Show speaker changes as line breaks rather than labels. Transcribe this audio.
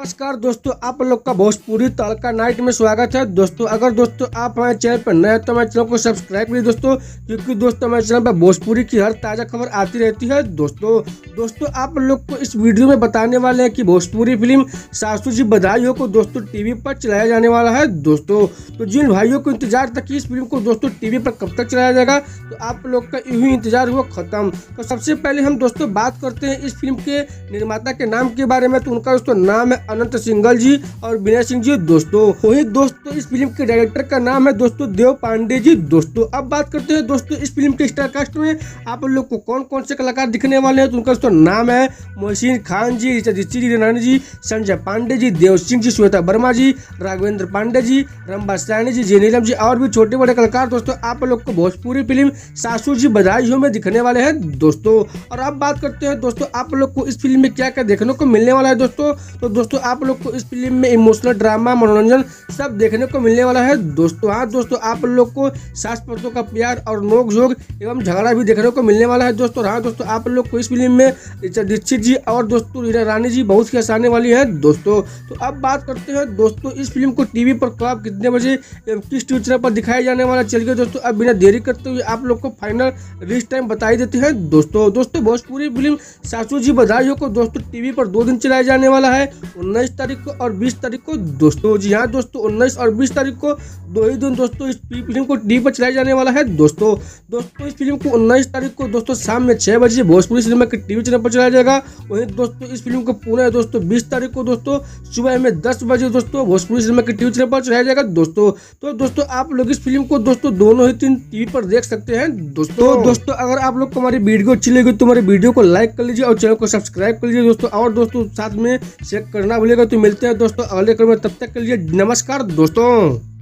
नमस्कार दोस्तों, आप लोग का भोजपुरी तड़का नाइट में स्वागत है। दोस्तों अगर दोस्तों आप हमारे चैनल पर नए हैं तो हमारे चैनल को सब्सक्राइब करिए दोस्तों, क्योंकि दोस्तों हमारे चैनल पर भोजपुरी की हर ताज़ा खबर आती रहती है। दोस्तों आप लोग को इस वीडियो में बताने वाले हैं कि भोजपुरी फिल्म सासू जी बधाई हो को दोस्तों टीवी पर चलाया जाने वाला है। दोस्तों तो जिन भाइयों को इंतजार था कि इस फिल्म को दोस्तों टीवी पर कब तक चलाया जाएगा, तो आप लोग का यूं ही इंतजार हुआ खत्म। तो सबसे पहले हम दोस्तों बात करते हैं इस फिल्म के निर्माता के नाम के बारे में। तो उनका दोस्तों नाम है अनंत सिंघल जी और विनय सिंह जी। दोस्तों वही दोस्तों इस फिल्म के डायरेक्टर का नाम है दोस्तों देव पांडे जी। दोस्तों अब बात करते हैं दोस्तों इस फिल्म के स्टार कास्ट में आप लोग को कौन कौन से कलाकार दिखने वाले हैं। तो उनका दोस्तों नाम है मोहसिन खान जी, ऋचा दीक्षित जी, रानी जी, संजय पांडे जी, देव सिंह जी, श्वेता वर्मा जी, राघवेंद्र पांडे जी, रंबा सैनी जी, जे नीलम जी और भी छोटे बड़े कलाकार दोस्तों आप लोग को भोजपुरी फिल्म सासू जी बधाई हो में दिखने वाले हैं दोस्तों। और अब बात करते हैं दोस्तों आप लोग को इस फिल्म में क्या क्या देखने को मिलने वाला है दोस्तों। तो दोस्तों आप लोग को इस फिल्म में इमोशनल ड्रामा, मनोरंजन सब देखने को मिलने वाला है दोस्तों। हाँ दोस्तों आप लोग को सास पतों का प्यार और नोक झोंक एवं झगड़ा भी देखने को मिलने वाला है दोस्तों। हाँ दोस्तों आप लोग को इस फिल्म में ऋचा दीक्षित जी और दोस्तों हीरा रानी जी बहुत ही हंसाने वाली है दोस्तों। तो अब बात करते हैं दोस्तों इस फिल्म को टीवी पर कब कितने बजे एवं किस टीवी चैनल पर दिखाया जाने वाला। चलिए दोस्तों अब बिना देरी करते हुए आप लोग को फाइनल रिलीज टाइम बताई देते हैं दोस्तों। भोजपुरी फिल्म सासू जी बधाई हो को दोस्तों टीवी पर 2 दिन चलाया जाने वाला है, 19 तारीख को और 20 तारीख को दोस्तों। जी हाँ दोस्तों 19 और 20 तारीख को 2 ही दिन दोस्तों इस फिल्म को टीवी पर चलाया जाने वाला है दोस्तों। इस फिल्म को 19 तारीख को दोस्तों शाम में 6 बजे भोजपुरी सिनेमा के टीवी चैनल पर चलाया जाएगा। वहीं दोस्तों इस फिल्म को पुनः दोस्तों 20 तारीख को दोस्तों सुबह में 10 बजे दोस्तों भोजपुरी सिनेमा के टीवी चैनल पर चलाया जाएगा दोस्तों। तो दोस्तों आप लोग इस फिल्म को दोस्तों दोनों ही दिन टीवी पर देख सकते हैं दोस्तों। अगर आप लोग को हमारी वीडियो अच्छी लगी तो हमारे वीडियो को लाइक कर लीजिए और चैनल को सब्सक्राइब कर लीजिए दोस्तों। और दोस्तों साथ में शेयर करना भूलेगा। तो मिलते हैं दोस्तों अगले क्रम में, तब तक के लिए नमस्कार दोस्तों।